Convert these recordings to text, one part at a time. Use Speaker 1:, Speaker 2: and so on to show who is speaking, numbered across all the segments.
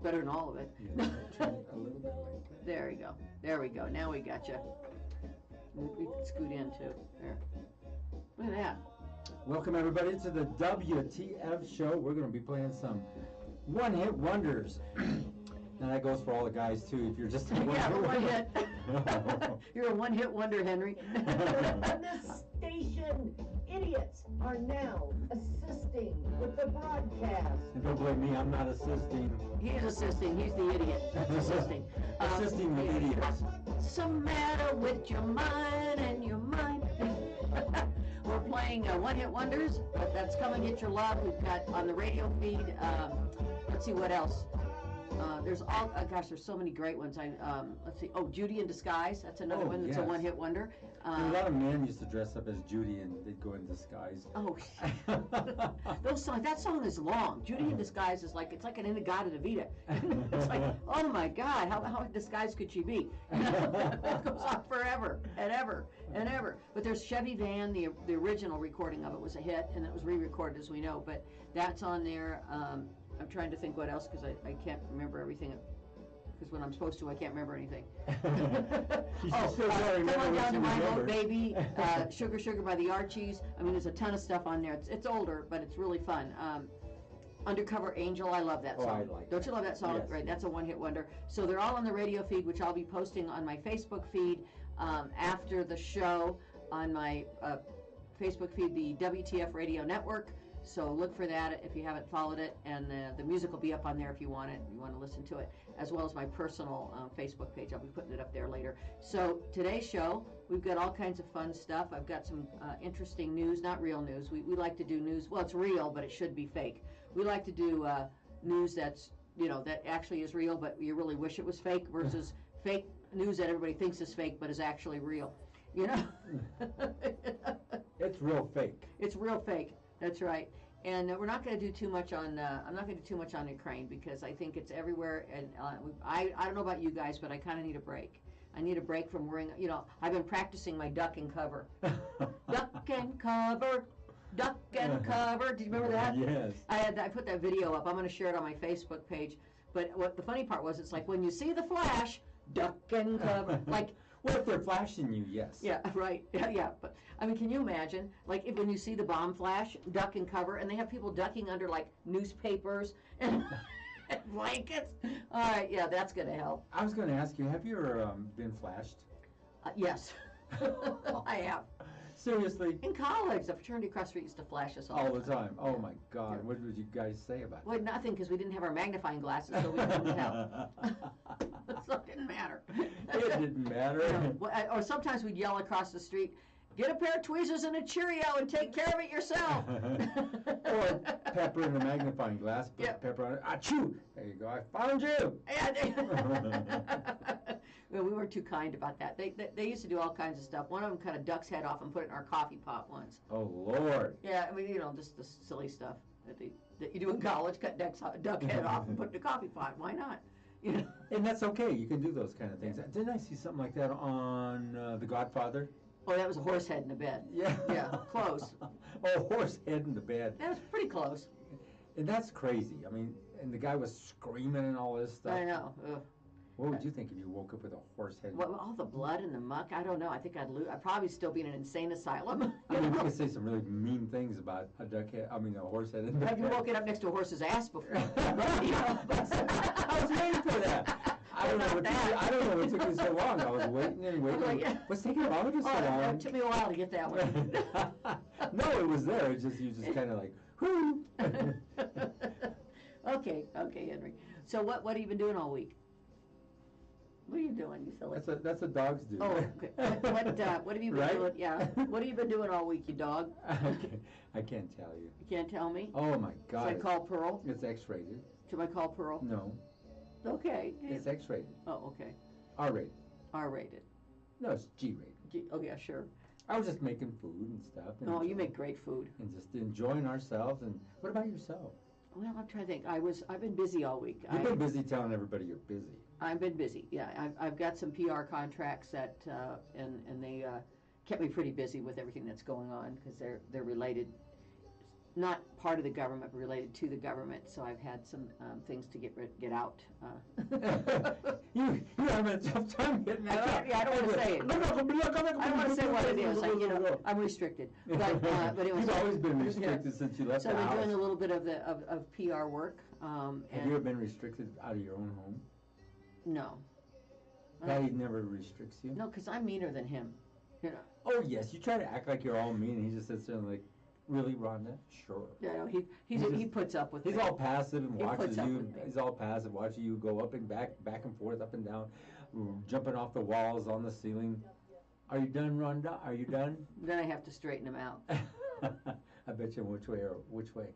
Speaker 1: better than all of it.
Speaker 2: Yeah, turn it a little bit like that.
Speaker 1: There we go. There we go. Now we got you. We can scoot in too. There. Look at that.
Speaker 2: Welcome everybody to the WTF show. We're going to be playing some one-hit wonders. And that goes for all the guys too. If you're just a
Speaker 1: one hit. You're a one-hit wonder, Henry.
Speaker 3: On this station, idiots are now assisting with the broadcast.
Speaker 2: And don't blame me, I'm not assisting.
Speaker 1: He's assisting. He's the idiot. That's assisting.
Speaker 2: Assisting the idiots.
Speaker 1: What's the matter with your mind and your mind? We're playing one-hit wonders. That's Come and Get Your Love. We've got on the radio feed. Let's see what else. There's all gosh, there's so many great ones. Let's see. Oh, Judy in Disguise. That's another one that's a one-hit wonder.
Speaker 2: A lot of men used to dress up as Judy and they'd go in disguise.
Speaker 1: Oh, those songs. That song is long. Judy in Disguise is like it's like an In-A-Gadda-Da-Vida. It's like, oh my God, how disguised could she be? That goes on forever and ever and ever. But there's Chevy Van. The original recording of it was a hit, and it was re-recorded, as we know. But that's on there. I'm trying to think what else because I can't remember everything. Because when I'm supposed to, I can't remember anything. Come on down to my boat, baby. Sugar, Sugar by the Archies. I mean, there's a ton of stuff on there. It's older, but it's really fun. Undercover Angel, I love that song.
Speaker 2: I like
Speaker 1: Don't you love that song?
Speaker 2: Yes.
Speaker 1: Right, that's a one-hit wonder. So they're all on the radio feed, which I'll be posting on my Facebook feed after the show on my Facebook feed, the WTF Radio Network. So look for that if you haven't followed it, and the music will be up on there if you want it, if you want to listen to it, as well as my personal Facebook page. I'll be putting it up there later. So today's show, we've got all kinds of fun stuff. I've got some interesting news, not real news. We like to do news. Well, it's real, but it should be fake. We like to do news that's, that actually is real, but you really wish it was fake, versus fake news that everybody thinks is fake, but is actually real.
Speaker 2: It's real fake.
Speaker 1: It's real fake. That's right. And we're not going to do too much on. I'm not going to do too much on Ukraine because I think it's everywhere. And I don't know about you guys, but I kind of need a break. I need a break from worrying. I've been practicing my duck and cover. Duck and cover. Duck and cover. Do you remember that?
Speaker 2: Yes.
Speaker 1: I put that video up. I'm going to share it on my Facebook page. But what the funny part was, it's like when you see the flash, duck and cover. Like.
Speaker 2: Well, if they're flashing you, yes.
Speaker 1: Yeah, right. Yeah. But I mean, can you imagine, like, when you see the bomb flash, duck and cover, and they have people ducking under like newspapers and blankets? All right, yeah, that's going to help.
Speaker 2: I was going to ask you, have you ever been flashed?
Speaker 1: Yes, I have.
Speaker 2: Seriously?
Speaker 1: In college, the fraternity across the street used to flash us all
Speaker 2: the time. Oh my God! Yeah. What did you guys say about it?
Speaker 1: Well, nothing, because we didn't have our magnifying glasses, so we couldn't tell. So it didn't matter.
Speaker 2: It didn't matter.
Speaker 1: Or sometimes we'd yell across the street, "Get a pair of tweezers and a Cheerio and take care of it yourself."
Speaker 2: Or pepper in a magnifying glass. Put pepper on it. Achoo! There you go. I found you.
Speaker 1: Well, we weren't too kind about that. They used to do all kinds of stuff. One of them cut a duck's head off and put it in our coffee pot once.
Speaker 2: Oh Lord.
Speaker 1: Yeah, I mean, just the silly stuff that you do in college. Cut duck head off and put it in a coffee pot. Why not?
Speaker 2: And that's okay. You can do those kind of things. Didn't I see something like that on The Godfather?
Speaker 1: Oh, that was a horse head in the bed.
Speaker 2: Yeah.
Speaker 1: Yeah, close.
Speaker 2: Oh, horse head in the bed.
Speaker 1: That was pretty close.
Speaker 2: And that's crazy. I mean, and the guy was screaming and all this stuff.
Speaker 1: I know. Ugh.
Speaker 2: What would you think if you woke up with a horse head?
Speaker 1: Well, all the blood and the muck, I don't know. I think I'd probably still be in an insane asylum.
Speaker 2: I mean, we could say some really mean things about a horse head in the bed.
Speaker 1: Have you woken up next to a horse's ass before?
Speaker 2: I was waiting for that. I don't know what took me so long. I was waiting and waiting. What's taking longer so long?
Speaker 1: It took me a while to get that one.
Speaker 2: No, it was there. You just kind of like, whoo.
Speaker 1: Okay, Henry. So what have you been doing all week? What are you doing, you silly?
Speaker 2: That's what dogs do.
Speaker 1: Oh, okay. What have you been doing? Yeah. What have you been doing all week, you dog?
Speaker 2: I can't tell you.
Speaker 1: You can't tell me?
Speaker 2: Oh my God.
Speaker 1: Should I call Pearl?
Speaker 2: It's X-rated.
Speaker 1: Should I call Pearl?
Speaker 2: No.
Speaker 1: Okay.
Speaker 2: It's X-rated.
Speaker 1: Oh, okay.
Speaker 2: R-rated.
Speaker 1: R-rated.
Speaker 2: No, it's G-rated.
Speaker 1: Oh, yeah, sure.
Speaker 2: I was just making food and stuff.
Speaker 1: Oh, you make great food.
Speaker 2: And just enjoying ourselves. And what about yourself?
Speaker 1: Well, I'm trying to think. I've been busy all week.
Speaker 2: You've been busy telling everybody you're busy.
Speaker 1: I've been busy. Yeah, I've got some PR contracts that, and they kept me pretty busy with everything that's going on because they're related not part of the government, but related to the government. So I've had some things to get out.
Speaker 2: You having a tough time getting that out.
Speaker 1: Yeah, I don't want to say it. I don't want to say what it is. I'm restricted. But anyway,
Speaker 2: you've always been restricted since you left
Speaker 1: so
Speaker 2: the house.
Speaker 1: I've been doing a little bit of PR work.
Speaker 2: Have you ever been restricted out of your own home?
Speaker 1: No.
Speaker 2: Daddy never restricts you?
Speaker 1: No, because I'm meaner than him. You know.
Speaker 2: Oh, yes. You try to act like you're all mean, and he just sits there and like, really, Rhonda? Sure.
Speaker 1: Yeah, no, he puts up with
Speaker 2: He's
Speaker 1: me.
Speaker 2: all passive and
Speaker 1: He
Speaker 2: watches
Speaker 1: puts up
Speaker 2: you.
Speaker 1: with me.
Speaker 2: He's all passive, watching you go up and back and forth, up and down, jumping off the walls, on the ceiling. Are you done, Rhonda? Are you done?
Speaker 1: Then I have to straighten him out.
Speaker 2: I bet you which way.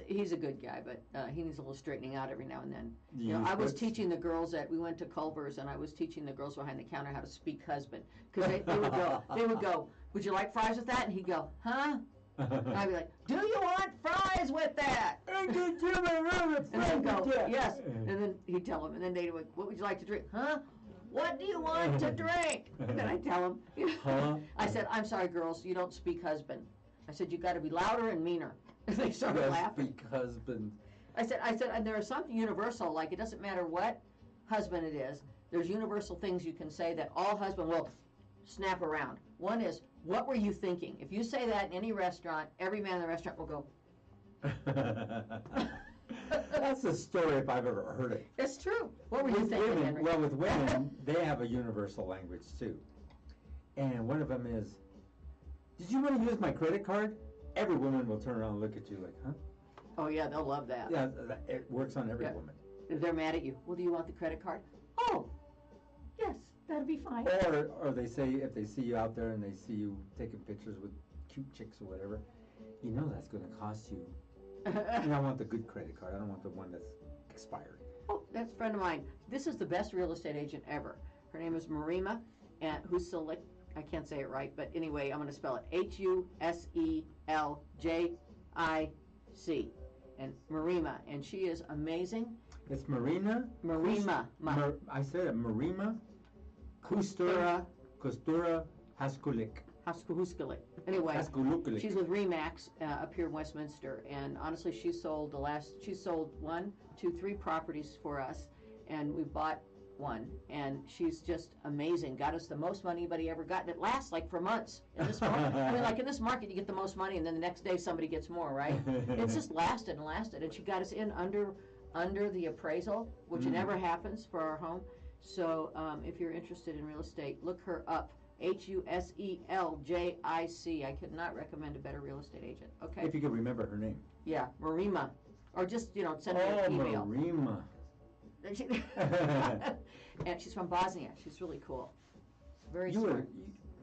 Speaker 1: he's a good guy, but he needs a little straightening out every now and then.
Speaker 2: You
Speaker 1: know, I was
Speaker 2: quits?
Speaker 1: teaching the girls we went to Culver's, and I was teaching the girls behind the counter how to speak husband, because they would go, would you like fries with that? And he'd go, huh? And I'd be like, do you want fries with that? And they'd go, yes. And then he'd tell them, and then they'd go, what would you like to drink? Huh? What do you want to drink? And then I tell them,
Speaker 2: Huh?
Speaker 1: I said, I'm sorry, girls, you don't speak husband. I said, you got to be louder and meaner. And they started laughing.
Speaker 2: Speak husband.
Speaker 1: I said, and there is something universal, like it doesn't matter what husband it is, there's universal things you can say that all husband will snap around. One is, what were you thinking? If you say that in any restaurant, every man in the restaurant will go.
Speaker 2: That's a story if I've ever heard it.
Speaker 1: It's true. What were you
Speaker 2: With
Speaker 1: thinking,
Speaker 2: women,
Speaker 1: Henry?
Speaker 2: well, with women, they have a universal language too. And one of them is, did you want to use my credit card? Every woman will turn around and look at you like, huh?
Speaker 1: Oh, yeah, they'll love that.
Speaker 2: Yeah, it works on every woman.
Speaker 1: If they're mad at you, well, do you want the credit card? Oh, yes, that'll be fine.
Speaker 2: Or they say, if they see you out there and they see you taking pictures with cute chicks or whatever, you know that's going to cost you. And I want the good credit card. I don't want the one that's expired.
Speaker 1: Oh, that's a friend of mine. This is the best real estate agent ever. Her name is Marima, and Huselik. I can't say it right, but anyway, I'm going to spell it Huseljik. And Marima, and she is amazing.
Speaker 2: It's Marina?
Speaker 1: Marima.
Speaker 2: I said it, Marima Kustura Haskulik.
Speaker 1: Haskulik. Anyway,
Speaker 2: Haskulik.
Speaker 1: she's with Remax up here in Westminster, and honestly, she sold 1, 2, 3 properties for us, and we bought one, and she's just amazing. Got us the most money anybody ever got, and it lasts like for months. In this market, I mean, like in this market, you get the most money, and then the next day somebody gets more, right? It's just lasted and lasted, and she got us in under the appraisal, which never happens for our home. So if you're interested in real estate, look her up. Huseljik. I could not recommend a better real estate agent. Okay.
Speaker 2: If you could remember her name.
Speaker 1: Yeah, Marima, or just send her an email.
Speaker 2: Marima.
Speaker 1: And she's from Bosnia. She's really cool. Very smart.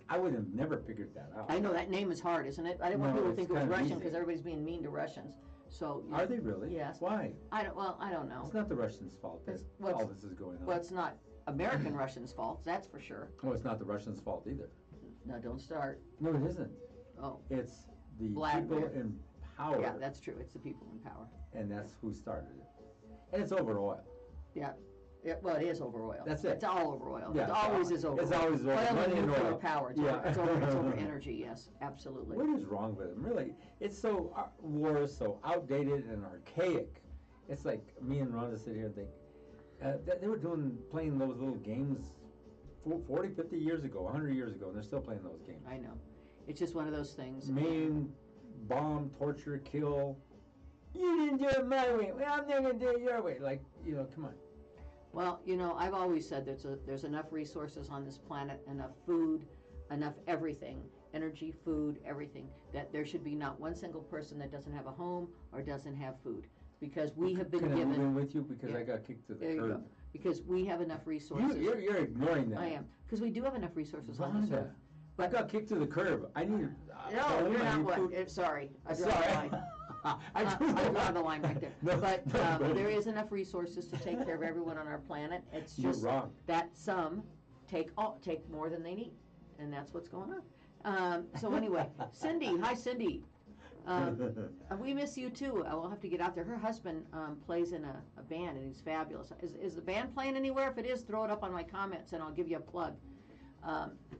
Speaker 2: I would have never figured that out.
Speaker 1: I know that name is hard, isn't it? I didn't want
Speaker 2: No,
Speaker 1: people to think it was
Speaker 2: it's kinda
Speaker 1: Russian
Speaker 2: easy.
Speaker 1: because everybody's being mean to Russians. So
Speaker 2: Are they really?
Speaker 1: Yes.
Speaker 2: Why?
Speaker 1: I don't know.
Speaker 2: It's not the Russians' fault that all this is going on.
Speaker 1: Well, it's not American Russians' fault. That's for sure.
Speaker 2: Oh, it's not the Russians' fault either.
Speaker 1: No, don't start.
Speaker 2: No, it isn't.
Speaker 1: Oh,
Speaker 2: It's the
Speaker 1: Vladimir.
Speaker 2: people in power.
Speaker 1: yeah, that's true. It's the people in power.
Speaker 2: And that's who started it. And it's over oil.
Speaker 1: Yeah. Well, it is over oil.
Speaker 2: That's it.
Speaker 1: It's all over oil.
Speaker 2: Yeah,
Speaker 1: it always is over.
Speaker 2: It's always over.
Speaker 1: Oil
Speaker 2: Money
Speaker 1: and
Speaker 2: and
Speaker 1: nuclear
Speaker 2: oil.
Speaker 1: power. It's,
Speaker 2: Yeah.
Speaker 1: over, it's over energy. Yes, absolutely.
Speaker 2: What is wrong with them? Really, it's so war is so outdated and archaic. It's like me and Rhonda sit here and think they were playing those little games 40, 50 years ago, 100 years ago, and they're still playing those games.
Speaker 1: I know. It's just one of those things.
Speaker 2: Maim, bomb, torture, kill. You didn't do it my way. Well, I'm not gonna do it your way. Like, come on.
Speaker 1: Well, I've always said there's enough resources on this planet, enough food, enough everything, energy, food, everything, that there should be not one single person that doesn't have a home or doesn't have food, because we have been
Speaker 2: Can I
Speaker 1: given.
Speaker 2: move in with you because
Speaker 1: Yeah.
Speaker 2: I got kicked to the
Speaker 1: There you
Speaker 2: curb.
Speaker 1: go. Because we have enough resources.
Speaker 2: You're ignoring that.
Speaker 1: I am, because we do have enough resources on this
Speaker 2: Rhonda,
Speaker 1: earth.
Speaker 2: I got kicked to the curb. I need.
Speaker 1: No, you're not one. Sorry, I draw the line. I draw the line right there.
Speaker 2: No,
Speaker 1: But
Speaker 2: no.
Speaker 1: there is enough resources to take care of everyone on our planet. It's
Speaker 2: You're
Speaker 1: just
Speaker 2: wrong.
Speaker 1: that some take more than they need, and that's what's going on. So anyway, Cindy, hi Cindy. We miss you too. I will have to get out there. Her husband plays in a band, and he's fabulous. Is the band playing anywhere? If it is, throw it up on my comments, and I'll give you a plug.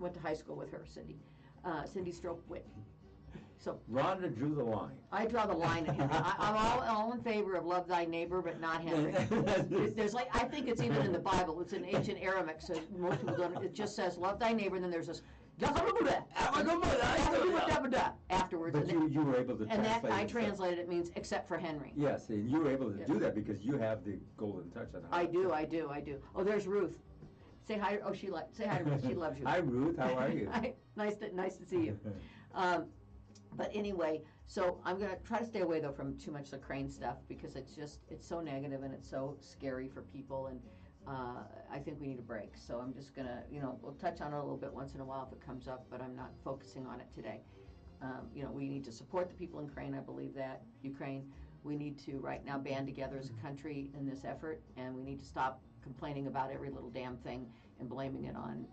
Speaker 1: Went to high school with her, Cindy. Cindy Stroke Witt. So
Speaker 2: Rhonda drew the line.
Speaker 1: I draw the line at Henry. I'm all in favor of love thy neighbor, but not Henry. There's like, I think it's even in the Bible. It's in ancient Aramaic, so most people don't. It just says love thy neighbor, and then there's this afterwards.
Speaker 2: But you were able to
Speaker 1: and
Speaker 2: translate
Speaker 1: that I
Speaker 2: it.
Speaker 1: translated it means except for Henry.
Speaker 2: Yes, and you were able to do that because you have the golden touch on how
Speaker 1: I do. Oh, there's Ruth. Say hi. Oh, say hi to Ruth. She loves you.
Speaker 2: Hi, Ruth. How are you?
Speaker 1: Nice to see you. But anyway, so I'm going to try to stay away, though, from too much Ukraine stuff because it's so negative and it's so scary for people, and I think we need a break. So I'm just going to, we'll touch on it a little bit once in a while if it comes up, but I'm not focusing on it today. We need to support the people in Ukraine. I believe that. Ukraine. We need to right now band together as a country in this effort, and we need to stop complaining about every little damn thing and blaming it on,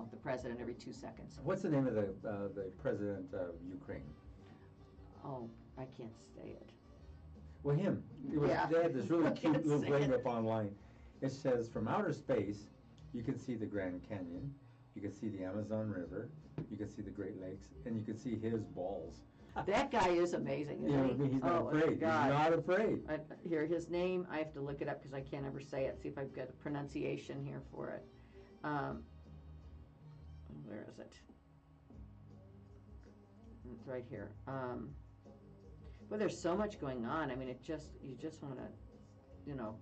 Speaker 1: the president every 2 seconds.
Speaker 2: What's the name of the president of Ukraine?
Speaker 1: Oh, I can't say it.
Speaker 2: Well, him.
Speaker 1: Yeah.
Speaker 2: They had this really
Speaker 1: I
Speaker 2: cute
Speaker 1: can't
Speaker 2: little
Speaker 1: say
Speaker 2: blade
Speaker 1: it.
Speaker 2: up online. It says, from outer space, you can see the Grand Canyon, you can see the Amazon River, you can see the Great Lakes, and you can see his balls.
Speaker 1: That guy is amazing, isn't he?
Speaker 2: He's not
Speaker 1: Oh,
Speaker 2: afraid. He's
Speaker 1: God.
Speaker 2: not afraid.
Speaker 1: Here, his name, I have to look it up because I can't ever say it. See if I've got a pronunciation here for it. Where is it? It's right here. Well, there's so much going on. I mean, you just want to,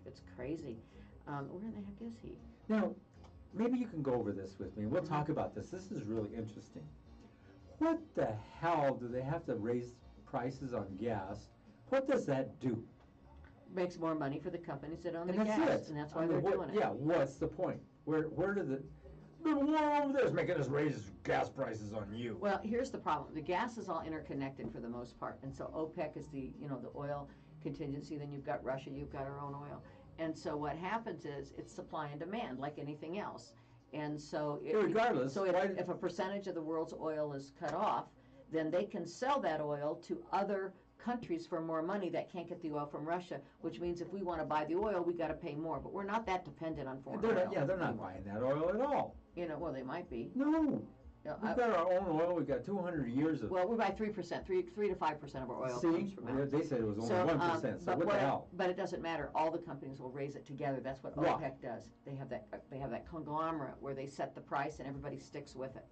Speaker 1: it's crazy. Where in the heck is he?
Speaker 2: Now, maybe you can go over this with me. We'll talk about this. This is really interesting. What the hell do they have to raise prices on gas? What does that do?
Speaker 1: Makes more money for the companies that own
Speaker 2: And
Speaker 1: the
Speaker 2: that's
Speaker 1: gas,
Speaker 2: it.
Speaker 1: and that's why they're doing it.
Speaker 2: Yeah, what's the point? Where did the one over there is making us raise gas prices on you?
Speaker 1: Well, here's the problem. The gas is all interconnected for the most part. And so OPEC is the oil contingency. Then you've got Russia, you've got our own oil. And so what happens is it's supply and demand like anything else. And so
Speaker 2: Regardless,
Speaker 1: so if a percentage of the world's oil is cut off, then they can sell that oil to other countries for more money that can't get the oil from Russia, which means if we want to buy the oil, we got to pay more. But we're not that dependent on foreign oil.
Speaker 2: They're not buying that oil at all.
Speaker 1: Well, they might be.
Speaker 2: No. We've got our own oil. We've got 200 years of.
Speaker 1: Well, we buy 3%, 3 to 5% of our oil comes from out.
Speaker 2: They said it was only 1%. So what the hell?
Speaker 1: But it doesn't matter. All the companies will raise it together. That's what OPEC does. They have that conglomerate where they set the price and everybody sticks with it.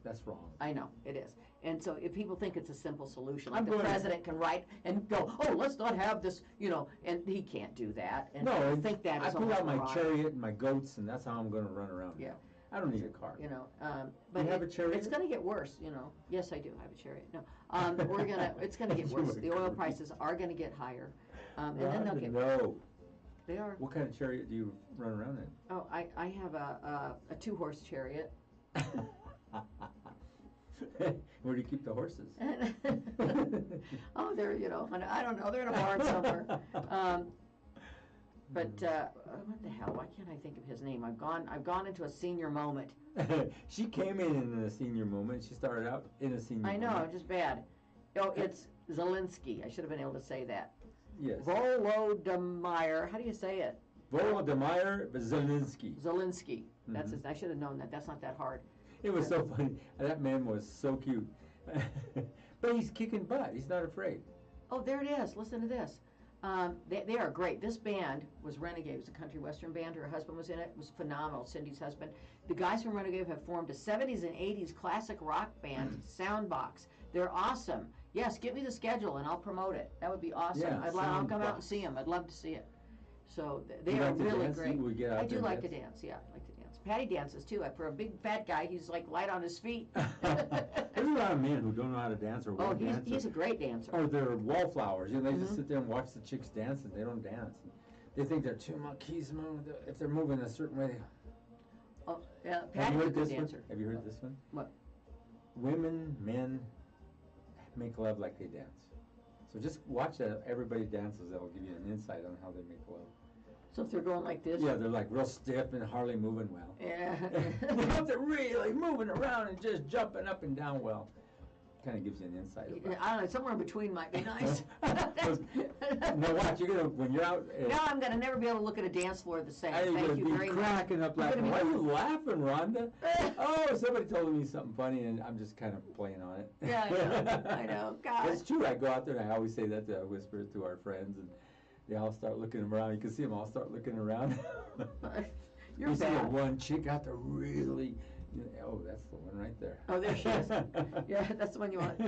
Speaker 2: That's wrong.
Speaker 1: I know it is. And so if people think it's a simple solution, like the president can write and go, oh, let's not have this, and he can't do that. And
Speaker 2: no,
Speaker 1: I think that is
Speaker 2: I pull out my chariot and my goats, and that's how I'm going to run around.
Speaker 1: Yeah.
Speaker 2: I don't need a car.
Speaker 1: But
Speaker 2: you have a chariot?
Speaker 1: It's going to get worse. Yes, I do have a chariot. No, it's going to get worse. The oil prices are going to get higher, and then they'll get.
Speaker 2: No.
Speaker 1: They are.
Speaker 2: What kind of chariot do you run around in?
Speaker 1: Oh, I have a 2-horse chariot.
Speaker 2: Where do you keep the horses?
Speaker 1: Oh, they're I don't know. They're in a barn somewhere. But what the hell? Why can't I think of his name? I've gone into a senior moment.
Speaker 2: She came in a senior moment. She started out in a senior moment.
Speaker 1: I know, just bad. Oh, it's Zelensky. I should have been able to say that.
Speaker 2: Yes.
Speaker 1: Volodymyr. How do you say it?
Speaker 2: Volodymyr Zelensky.
Speaker 1: Zelensky. That's I should have known that. That's not that hard.
Speaker 2: It was so funny. That man was so cute. But he's kicking butt. He's not afraid.
Speaker 1: Oh, there it is. Listen to this. They are great. This band was Renegade. It was a country western band. Her husband was in it. It was phenomenal. Cindy's husband. The guys from Renegade have formed a 70s and 80s classic rock band, Soundbox. They're awesome. Yes, give me the schedule and I'll promote it. That would be awesome.
Speaker 2: Yeah,
Speaker 1: I'll come out and see them. I'd love to see it. So they
Speaker 2: You
Speaker 1: are
Speaker 2: like to
Speaker 1: really
Speaker 2: dance?
Speaker 1: great.
Speaker 2: You would get out
Speaker 1: I do
Speaker 2: there and
Speaker 1: like to
Speaker 2: dance?
Speaker 1: dance. Yeah, I like to dance. Patty dances too. For a big fat guy, he's like light on his feet.
Speaker 2: There's a lot of men who don't know how to dance or
Speaker 1: Oh,
Speaker 2: won't dance.
Speaker 1: he's a great dancer.
Speaker 2: Or they're wallflowers. They just sit there and watch the chicks dance and they don't dance. They think they're too monkeys. If they're moving a certain way.
Speaker 1: Oh, yeah,
Speaker 2: Have
Speaker 1: Patty's
Speaker 2: you
Speaker 1: a
Speaker 2: heard
Speaker 1: good
Speaker 2: this one?
Speaker 1: dancer.
Speaker 2: Have you heard this one?
Speaker 1: What?
Speaker 2: Women, men make love like they dance. So just watch that. Everybody dances. That'll give you an insight on how they make love.
Speaker 1: So if they're going like this?
Speaker 2: Yeah, they're like real stiff and hardly moving well.
Speaker 1: Yeah.
Speaker 2: They're really moving around and just jumping up and down well. Kind of gives you an insight.
Speaker 1: I don't know, somewhere in between might be nice.
Speaker 2: Now watch, you're gonna when you're out.
Speaker 1: Now I'm gonna never be able to look at a dance floor the same.
Speaker 2: You're
Speaker 1: Thank
Speaker 2: gonna
Speaker 1: you
Speaker 2: be
Speaker 1: very much.
Speaker 2: cracking up
Speaker 1: I'm
Speaker 2: laughing.
Speaker 1: gonna
Speaker 2: Why
Speaker 1: be-
Speaker 2: are you laughing, Rhonda? Oh, somebody told me something funny, and I'm just kind of playing on it.
Speaker 1: Yeah, I know. God.
Speaker 2: It's true. I go out there, and I always say that to whisper it to our friends, and they all start looking around. You can see them all start looking around.
Speaker 1: You're
Speaker 2: you see that
Speaker 1: bad.
Speaker 2: one chick out there really. Oh, that's the one right there.
Speaker 1: Oh, there she is. Yeah, that's the one you want.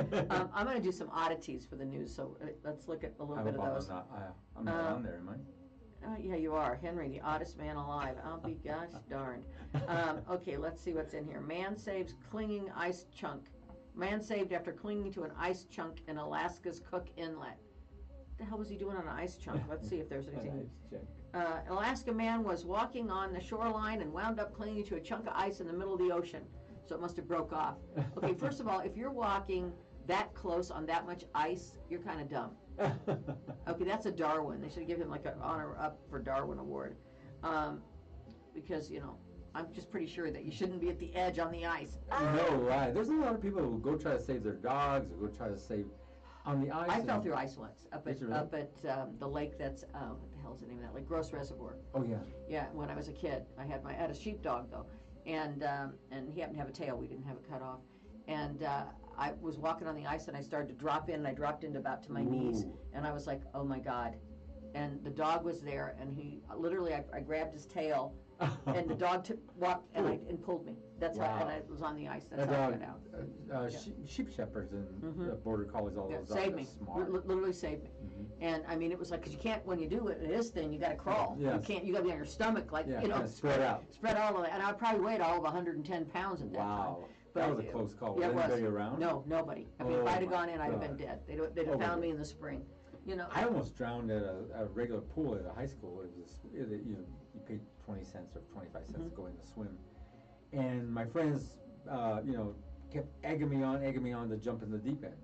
Speaker 1: I'm going to do some oddities for the news, so let's look at a little bit of those.
Speaker 2: I'm not on there, am I?
Speaker 1: Yeah, you are. Henry, the oddest man alive. I'll be gosh darned. Okay, let's see what's in here. Man saves clinging ice chunk. Man saved after clinging to an ice chunk in Alaska's Cook Inlet. What the hell was he doing on an ice chunk? Let's see if there's anything. Alaska man was walking on the shoreline and wound up clinging to a chunk of ice in the middle of the ocean. So it must have broke off. Okay, first of all, if you're walking that close on that much ice, you're kind of dumb. Okay, that's a Darwin. They should give him like an honor up for Darwin award. Because, you know, I'm just pretty sure that you shouldn't be at the edge on the ice.
Speaker 2: No, right. There's a lot of people who go try to save their dogs or go try to save on the ice.
Speaker 1: I fell through ice once up
Speaker 2: Did
Speaker 1: at
Speaker 2: you really?
Speaker 1: the lake that's what the hell's the name of that lake? Gross Reservoir.
Speaker 2: Oh yeah.
Speaker 1: Yeah, when I was a kid, I had a sheepdog though, and he happened to have a tail. We didn't have it cut off, and I was walking on the ice and I started to drop in and I dropped into about to my knees,
Speaker 2: Ooh.
Speaker 1: and I was like, oh my God, and the dog was there and he literally I grabbed his tail and the dog walked and pulled me. That's how, and I was on the ice. That's how I got out.
Speaker 2: Yeah. Sheep shepherds and border collies, all
Speaker 1: Yeah,
Speaker 2: those dogs
Speaker 1: saved
Speaker 2: are
Speaker 1: me.
Speaker 2: smart.
Speaker 1: Literally saved me. And I mean, it was like, because you can't, when you do it, this thing, you got to crawl.
Speaker 2: Yes.
Speaker 1: You can't, you got to be on your stomach, like,
Speaker 2: Yeah,
Speaker 1: you know,
Speaker 2: kinda spread out.
Speaker 1: Spread all the way. And I probably weighed all of 110 pounds at that time.
Speaker 2: Wow.
Speaker 1: But
Speaker 2: That was a close call.
Speaker 1: Yeah,
Speaker 2: Was
Speaker 1: it was.
Speaker 2: anybody around?
Speaker 1: No, nobody. I mean, if
Speaker 2: Oh
Speaker 1: I'd have
Speaker 2: my
Speaker 1: gone in, I'd have been
Speaker 2: God.
Speaker 1: dead. They'd have
Speaker 2: Oh my
Speaker 1: found me
Speaker 2: God.
Speaker 1: in the spring. You know,
Speaker 2: I almost drowned at a regular pool at a high school. You paid 20 cents or 25 cents to go in to swim. And my friends, kept egging me on to jump in the deep end.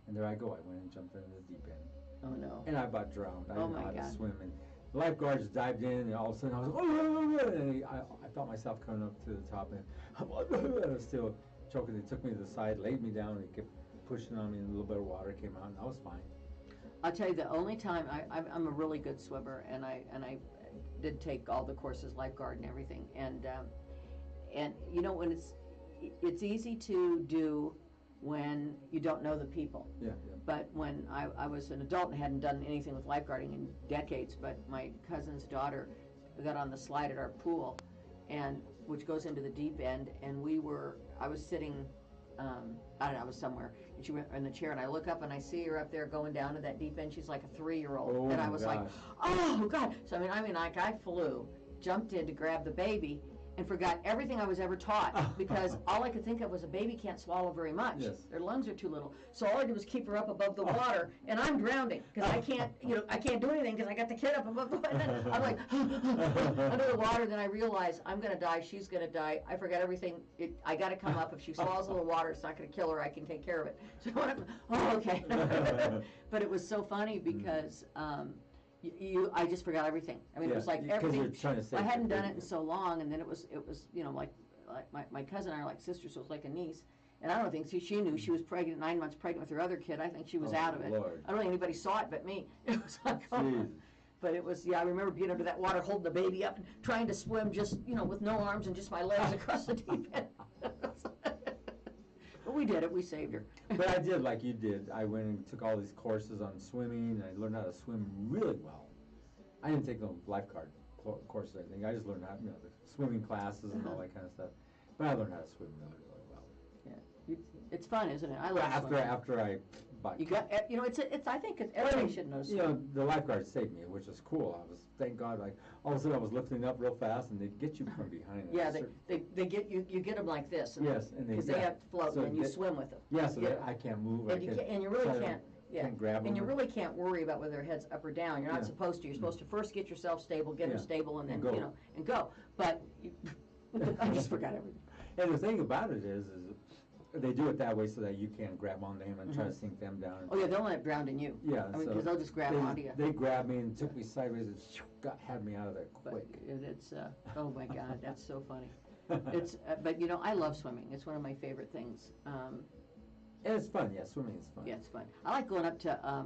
Speaker 2: And there I go. I went and jumped into the deep end.
Speaker 1: oh no.
Speaker 2: And I about drowned. I
Speaker 1: Oh
Speaker 2: didn't know
Speaker 1: my
Speaker 2: how to
Speaker 1: God.
Speaker 2: swim. And the lifeguards dived in, and all of a sudden I was like, oh, and I felt myself coming up to the top, and I was still choking. They took me to the side, laid me down, and they kept pushing on me, and a little bit of water came out, and I was fine.
Speaker 1: I'll tell you, the only time I'm a really good swimmer, and I did take all the courses, lifeguard and everything, and you know, when it's easy to do when you don't know the people.
Speaker 2: Yeah.
Speaker 1: But when I was an adult and hadn't done anything with lifeguarding in decades, but my cousin's daughter got on the slide at our pool, and which goes into the deep end, and I was sitting, I don't know, I was somewhere, and she went in the chair, and I look up and I see her up there going down to that deep end. She's like a 3-year-old,
Speaker 2: Oh
Speaker 1: and I
Speaker 2: my
Speaker 1: was like,
Speaker 2: gosh.
Speaker 1: oh God! So I mean, like I flew, jumped in to grab the baby, and forgot everything I was ever taught, because all I could think of was a baby can't swallow very much.
Speaker 2: Yes.
Speaker 1: Their lungs are too little. So all I did was keep her up above the water, and I'm drowning because I can't do anything because I got the kid up above the water. And then I'm like under the water. Then I realize I'm gonna die. She's gonna die. I forgot everything. I got to come up. If she swallows a little water, it's not gonna kill her. I can take care of it. So okay. But it was so funny because. I just forgot everything. I mean, it was like
Speaker 2: because
Speaker 1: everything.
Speaker 2: you're trying to save
Speaker 1: I hadn't
Speaker 2: your
Speaker 1: done it
Speaker 2: baby.
Speaker 1: in so long, and then it was like my cousin and I are like sisters, so it was like a niece. And I don't think she knew she was pregnant, 9 months pregnant with her other kid. I think she was
Speaker 2: Oh,
Speaker 1: out of it.
Speaker 2: Lord.
Speaker 1: I don't think anybody saw it but me. It was like,
Speaker 2: Jeez.
Speaker 1: but it was, I remember being under that water, holding the baby up, and trying to swim just, with no arms and just my legs across the deep end. But we did it. We saved her.
Speaker 2: But I did like you did. I went and took all these courses on swimming, and I learned how to swim really well. I didn't take no lifeguard courses or anything. I just learned how, the swimming classes and all that kind of stuff. But I learned how to swim really, really well.
Speaker 1: Yeah, it's fun, isn't it? I love swimming.
Speaker 2: After I bought.
Speaker 1: You got, it's. I think everybody should know swimming.
Speaker 2: The lifeguard saved me, which was cool. Thank God, like all of a sudden I was lifting up real fast, and they'd get you from behind.
Speaker 1: Yeah, they get you. You get them like this.
Speaker 2: Yes, and
Speaker 1: because they have to float,
Speaker 2: so
Speaker 1: and you swim with them.
Speaker 2: Yeah, so that I can't move.
Speaker 1: And you really can't. Yeah,
Speaker 2: can't grab
Speaker 1: and you
Speaker 2: them.
Speaker 1: really can't worry about whether their head's up or down. You're not supposed to. You're supposed to first get yourself stable, get them stable, and then
Speaker 2: And go.
Speaker 1: And go. But I just forgot everything.
Speaker 2: And the thing about it is they do it that way so that you can't grab onto them and try to sink them down.
Speaker 1: Oh yeah, they'll end up drowning you.
Speaker 2: Yeah,
Speaker 1: I mean,
Speaker 2: so
Speaker 1: because they'll just grab onto you.
Speaker 2: They grabbed me and took me sideways and had me out of there
Speaker 1: But
Speaker 2: quick.
Speaker 1: it's oh my God, that's so funny. It's but I love swimming. It's one of my favorite things.
Speaker 2: And it's fun, yeah, swimming is fun.
Speaker 1: Yeah, it's fun. I like going up to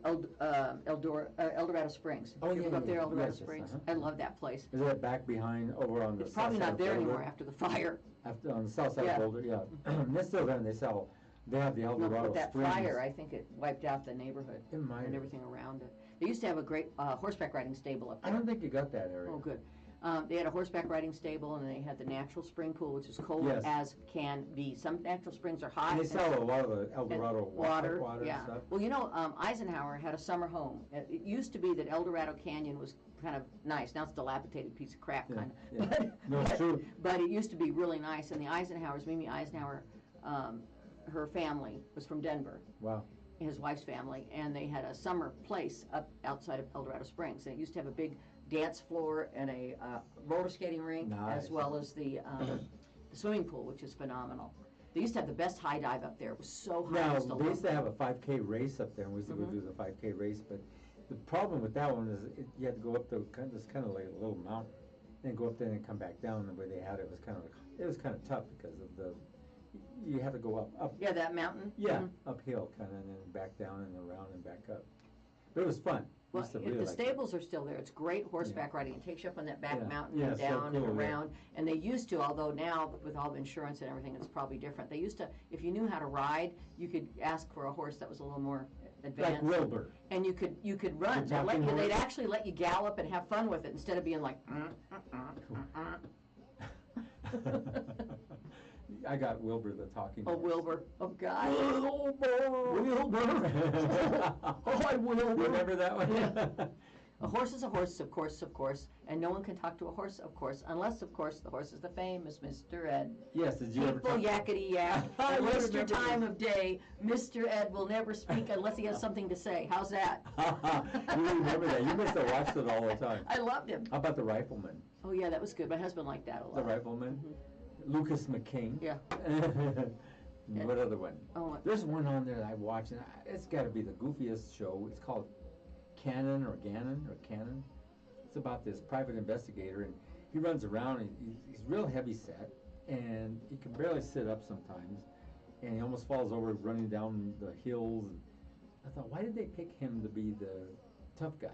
Speaker 1: El Dorado Springs.
Speaker 2: Oh,
Speaker 1: You ever
Speaker 2: yeah,
Speaker 1: go up there,
Speaker 2: yeah,
Speaker 1: El Dorado
Speaker 2: yes, yes,
Speaker 1: Springs?
Speaker 2: uh-huh.
Speaker 1: I love that place.
Speaker 2: Is that back behind over on the
Speaker 1: It's
Speaker 2: south
Speaker 1: probably
Speaker 2: side
Speaker 1: not
Speaker 2: of
Speaker 1: there
Speaker 2: Boulder?
Speaker 1: anymore after the fire.
Speaker 2: On the south side
Speaker 1: Yeah.
Speaker 2: of Boulder, yeah. They're still there, and they have the El
Speaker 1: No,
Speaker 2: Dorado
Speaker 1: with that
Speaker 2: Springs.
Speaker 1: fire, I think it wiped out the neighborhood
Speaker 2: It might
Speaker 1: and
Speaker 2: have.
Speaker 1: everything around it. They used to have a great horseback riding stable up
Speaker 2: I
Speaker 1: there.
Speaker 2: don't think you got that area.
Speaker 1: Oh, good. They had a horseback riding stable, and they had the natural spring pool, which is cold
Speaker 2: Yes.
Speaker 1: as can be. Some natural springs are hot.
Speaker 2: And they sell a lot of the El
Speaker 1: and
Speaker 2: Dorado water and
Speaker 1: yeah.
Speaker 2: stuff.
Speaker 1: Well, Eisenhower had a summer home. It used to be that El Dorado Canyon was kind of nice. Now it's a dilapidated piece of crap,
Speaker 2: Yeah,
Speaker 1: kind of.
Speaker 2: yeah.
Speaker 1: But,
Speaker 2: No, it's true.
Speaker 1: But it used to be really nice. And the Eisenhowers, Mimi Eisenhower, her family was from Denver.
Speaker 2: Wow.
Speaker 1: His wife's family, and they had a summer place up outside of El Dorado Springs. And it used to have a big dance floor and a roller skating rink,
Speaker 2: Nice.
Speaker 1: as well as the swimming pool, which is phenomenal. They used to have the best high dive up there. It was so high.
Speaker 2: Now,
Speaker 1: just to
Speaker 2: they used
Speaker 1: look.
Speaker 2: to have a 5K race up there, and we used to go
Speaker 1: Mhm.
Speaker 2: do the 5K race, but the problem with that one is you had to go up this kind of like a little mountain, then go up there and come back down. The way they had it was kind of tough because of you had to go up.
Speaker 1: Yeah, that mountain.
Speaker 2: Yeah,
Speaker 1: Mhm.
Speaker 2: uphill kind of, and then back down and around and back up. But it was fun.
Speaker 1: Well,
Speaker 2: Used to
Speaker 1: if
Speaker 2: really
Speaker 1: the
Speaker 2: like it.
Speaker 1: stables are still there, it's great horseback riding. It takes you up on that back
Speaker 2: Yeah.
Speaker 1: mountain
Speaker 2: Yeah,
Speaker 1: and
Speaker 2: so
Speaker 1: down
Speaker 2: cool,
Speaker 1: and
Speaker 2: yeah.
Speaker 1: around. And they used to, although now with all the insurance and everything, it's probably different. They used to, if you knew how to ride, you could ask for a horse that was a little more
Speaker 2: Like
Speaker 1: advanced.
Speaker 2: Wilbur.
Speaker 1: And you could run.
Speaker 2: The talking
Speaker 1: They'd
Speaker 2: horse?
Speaker 1: actually let you gallop and have fun with it instead of being like.
Speaker 2: I got Wilbur the talking
Speaker 1: Oh,
Speaker 2: horse.
Speaker 1: Wilbur. Oh, God.
Speaker 2: Wilbur.
Speaker 1: Oh, I Wilbur.
Speaker 2: Remember that one?
Speaker 1: Yeah. A horse is a horse, of course, and no one can talk to a horse, of course, unless, of course, the horse is the famous Mr. Ed.
Speaker 2: Yes, did you ever
Speaker 1: People
Speaker 2: talk?
Speaker 1: yakety yak,
Speaker 2: I
Speaker 1: and waste your
Speaker 2: remember
Speaker 1: time
Speaker 2: this.
Speaker 1: of day. Mr. Ed will never speak unless he has something to say. How's that?
Speaker 2: You remember that. You must have watched it all the time.
Speaker 1: I loved him.
Speaker 2: How about the rifleman?
Speaker 1: Oh, yeah, that was good. My husband liked that a lot.
Speaker 2: The rifleman?
Speaker 1: Mhm.
Speaker 2: Lucas McCain?
Speaker 1: Yeah.
Speaker 2: What other one?
Speaker 1: Oh,
Speaker 2: There's one on there that I watched, and it's got to be the goofiest show. It's called Cannon. It's about this private investigator, and he runs around, and he's real heavy set, and he can barely sit up sometimes, and he almost falls over running down the hills. And I thought, why did they pick him to be the tough guy?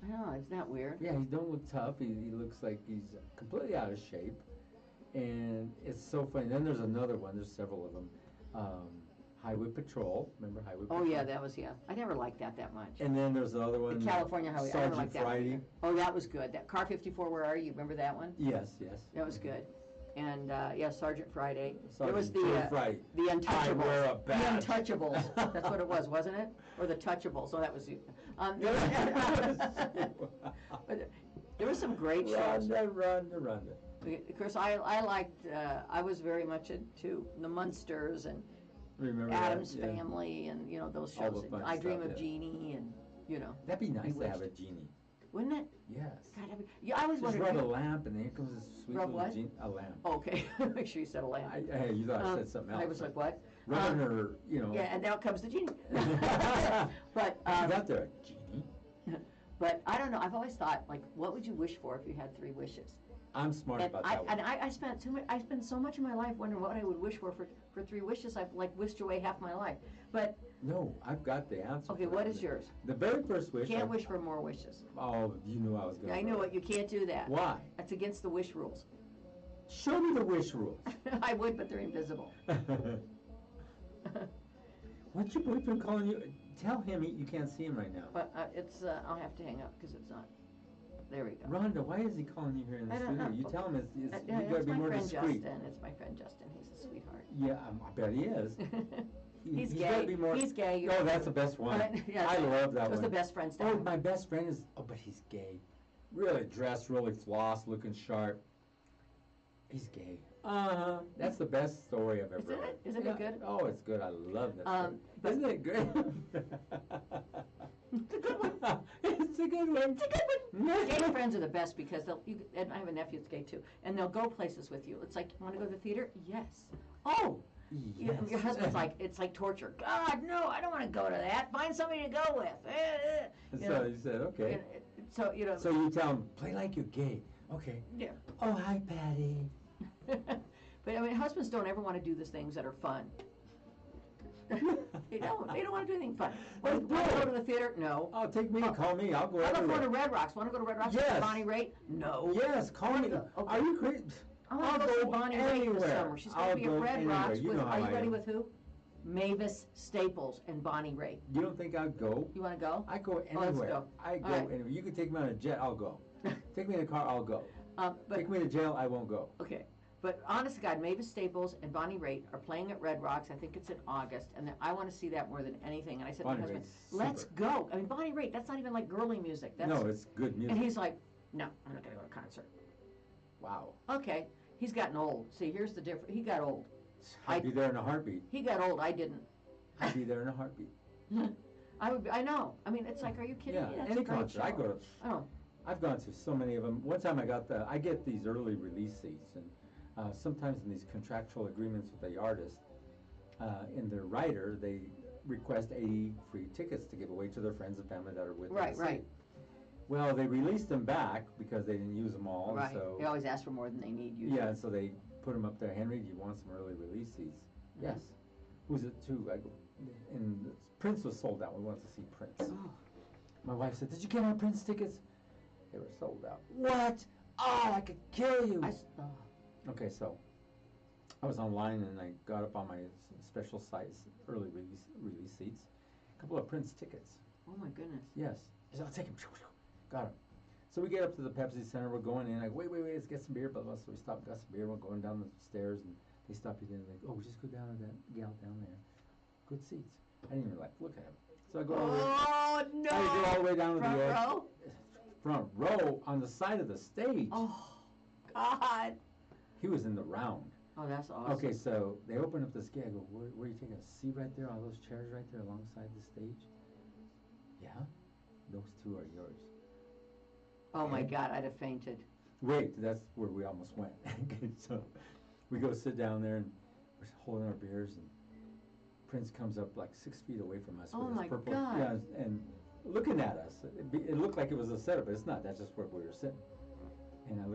Speaker 1: I know, isn't that weird?
Speaker 2: Yeah, he don't look tough. He looks like he's completely out of shape, and it's so funny. Then there's another one. There's several of them. Highway Patrol. Remember Highway Patrol?
Speaker 1: Oh, yeah, that was, yeah. I never liked that much.
Speaker 2: And then there's the other one.
Speaker 1: The California Highway, I never
Speaker 2: Sergeant
Speaker 1: liked that
Speaker 2: Friday.
Speaker 1: one. Oh, that was good. That Car 54, Where Are You? Remember that one?
Speaker 2: Yes.
Speaker 1: That was good. And, yeah, Sergeant Friday. There
Speaker 2: Sergeant
Speaker 1: was
Speaker 2: Joe Friday.
Speaker 1: the
Speaker 2: I wear a
Speaker 1: Untouchables. The
Speaker 2: badge.
Speaker 1: Untouchables. That's what it was, wasn't it? Or the Touchables. Oh, that was you. There were some great shows.
Speaker 2: Rhonda.
Speaker 1: Of course, I liked, I was very much into the Munsters and
Speaker 2: Remember
Speaker 1: Addams
Speaker 2: that? Yeah.
Speaker 1: Family and, those
Speaker 2: All
Speaker 1: shows.
Speaker 2: the fun
Speaker 1: I Dream
Speaker 2: stuff,
Speaker 1: of
Speaker 2: yeah.
Speaker 1: Jeannie and,
Speaker 2: That'd be nice to have a
Speaker 1: Bewitched.
Speaker 2: genie.
Speaker 1: Wouldn't it?
Speaker 2: Yes.
Speaker 1: God, yeah, I always
Speaker 2: Just
Speaker 1: wondered.
Speaker 2: rub a lamp, and then here comes this sweet
Speaker 1: Rub
Speaker 2: little
Speaker 1: what?
Speaker 2: genie. A lamp.
Speaker 1: Okay, make sure you said a lamp.
Speaker 2: Hey, you thought I said something else.
Speaker 1: I was like, what?
Speaker 2: Rubbing her,
Speaker 1: Yeah, and now comes the genie. But,
Speaker 2: You got there, a genie.
Speaker 1: but I don't know, I've always thought, like, what would you wish for if you had 3 wishes?
Speaker 2: I'm smart
Speaker 1: And
Speaker 2: about that one.
Speaker 1: I spent so much of my life wondering what I would wish for 3 wishes. I've like wished away half my life. But
Speaker 2: No, I've got the answer.
Speaker 1: okay,
Speaker 2: for
Speaker 1: what
Speaker 2: that.
Speaker 1: is yours?
Speaker 2: The very first wish.
Speaker 1: Can't wish for more wishes.
Speaker 2: Oh, you knew I was going to.
Speaker 1: I knew it. You can't do that.
Speaker 2: Why?
Speaker 1: That's against the wish rules.
Speaker 2: Show me the wish rules.
Speaker 1: I would, but they're invisible.
Speaker 2: What's your boyfriend calling you? Tell him you can't see him right now.
Speaker 1: But it's I'll have to hang up because it's not. There we go.
Speaker 2: Rhonda, why is he calling you here in the
Speaker 1: I don't
Speaker 2: studio?
Speaker 1: know.
Speaker 2: You tell him it's you
Speaker 1: Yeah,
Speaker 2: gotta
Speaker 1: it's
Speaker 2: be
Speaker 1: my
Speaker 2: more
Speaker 1: friend
Speaker 2: discreet.
Speaker 1: Justin. It's my friend Justin. He's a sweetheart.
Speaker 2: Yeah, I bet he is.
Speaker 1: He's
Speaker 2: gotta
Speaker 1: gay.
Speaker 2: be more.
Speaker 1: He's gay.
Speaker 2: Oh, that's the best one.
Speaker 1: Yeah,
Speaker 2: I love that
Speaker 1: It was
Speaker 2: one.
Speaker 1: the best friends
Speaker 2: Oh,
Speaker 1: down.
Speaker 2: my best friend is. Oh, but he's gay. Really dressed, really floss, looking sharp. He's gay. That's the best story I've ever
Speaker 1: Isn't
Speaker 2: heard.
Speaker 1: it? Isn't it good?
Speaker 2: Oh, it's good. I love that. Story.
Speaker 1: But-
Speaker 2: Isn't it good?
Speaker 1: It's a good one.
Speaker 2: It's a good one.
Speaker 1: It's a good one. Gay friends are the best because and I have a nephew that's gay too, and they'll go places with you. It's like, you want to go to the theater? Yes. Oh.
Speaker 2: Yes.
Speaker 1: Your husband's like, it's like torture. God, no, I don't want to go to that. Find somebody to go with.
Speaker 2: And so you said, okay.
Speaker 1: So,
Speaker 2: So you tell him, play like you're gay. Okay.
Speaker 1: Yeah.
Speaker 2: Oh, hi, Patty.
Speaker 1: But I mean, husbands don't ever want to do these things that are fun. They don't. They don't want to do anything fun.
Speaker 2: Let's
Speaker 1: Want to
Speaker 2: do
Speaker 1: go
Speaker 2: it.
Speaker 1: to the theater? No.
Speaker 2: Oh, take me, call me, I'll go
Speaker 1: How about going
Speaker 2: everywhere.
Speaker 1: to Red Rocks? Want to go to Red Rocks
Speaker 2: Yes.
Speaker 1: with Bonnie Raitt? No.
Speaker 2: Yes, call me.
Speaker 1: Okay.
Speaker 2: Are you crazy?
Speaker 1: I want to go see Bonnie Raitt this summer. She's going to be at Red Rocks
Speaker 2: You
Speaker 1: with,
Speaker 2: know how
Speaker 1: are you
Speaker 2: I
Speaker 1: ready
Speaker 2: am.
Speaker 1: with who? Mavis Staples and Bonnie Raitt.
Speaker 2: You don't think I'd go?
Speaker 1: You want to go?
Speaker 2: I go
Speaker 1: Oh, let's
Speaker 2: anywhere.
Speaker 1: go.
Speaker 2: I go
Speaker 1: All right.
Speaker 2: anywhere. You can take me on a jet, I'll go. Take me in a car, I'll go.
Speaker 1: But
Speaker 2: Take me to jail, I won't go.
Speaker 1: okay, but honest to God, Mavis Staples and Bonnie Raitt are playing at Red Rocks. I think it's in August, and I want to see that more than anything. And I said to
Speaker 2: Bonnie
Speaker 1: my husband,
Speaker 2: Raitt's
Speaker 1: "Let's
Speaker 2: super.
Speaker 1: go." I mean, Bonnie Raitt. That's not even like girly music. That's,
Speaker 2: No, it's good music.
Speaker 1: and he's like, "No, I'm not going to go to a concert."
Speaker 2: Wow.
Speaker 1: Okay, he's gotten old. See, here's the difference. He got old.
Speaker 2: I'd be there in a heartbeat.
Speaker 1: He got old. I didn't.
Speaker 2: I'd be there in a heartbeat.
Speaker 1: I would. I know. I mean, it's like, are you kidding
Speaker 2: Yeah,
Speaker 1: me? That's
Speaker 2: any
Speaker 1: a great
Speaker 2: concert.
Speaker 1: show.
Speaker 2: I go to.
Speaker 1: Oh,
Speaker 2: I've gone to so many of them. One time I get these early release seats, and sometimes in these contractual agreements with the artist, in their writer, they request 80 free tickets to give away to their friends and family that are with them.
Speaker 1: right, right,
Speaker 2: Well, they released them back because they didn't use them all.
Speaker 1: right.
Speaker 2: So
Speaker 1: They always ask for more than they need usually.
Speaker 2: yeah, so they put them up there. Henry, do you want some early release seats? Yes. Who's it to? I go, and Prince was sold out. We wanted to see Prince.
Speaker 1: Oh.
Speaker 2: My wife said, "Did you get our Prince tickets?" They were sold out. What? Oh, I could kill you.
Speaker 1: Oh.
Speaker 2: Okay, so I was online and I got up on my special size early release seats. A couple of Prince tickets.
Speaker 1: Oh my goodness.
Speaker 2: Yes. He said, "I'll take him." Got him. So we get up to the Pepsi Center. We're going in. I go, wait, let's get some beer. Blah, blah. So we stop, got some beer. We're going down the stairs, and they stop you there. And they go, "Oh, just go down to that gal down there. Good seats." I didn't even look at him. So I go over.
Speaker 1: Oh no!
Speaker 2: I go all the way down to
Speaker 1: Front
Speaker 2: the edge.
Speaker 1: row?
Speaker 2: Front row on the side of the stage.
Speaker 1: Oh God!
Speaker 2: He was in the round.
Speaker 1: Oh, that's awesome.
Speaker 2: Okay, so they open up this gate. I go, where are you taking a seat right there? All those chairs right there alongside the stage? Yeah, those two are yours.
Speaker 1: Oh my
Speaker 2: Okay.
Speaker 1: God! I'd have fainted.
Speaker 2: Wait, that's where we almost went. Okay, so we go sit down there and we're holding our beers, and Prince comes up like 6 feet away from us
Speaker 1: Oh
Speaker 2: with his
Speaker 1: my
Speaker 2: purple,
Speaker 1: God.
Speaker 2: yeah, and looking at us. It looked like it was a setup, but it's not. That's just where we were sitting. And I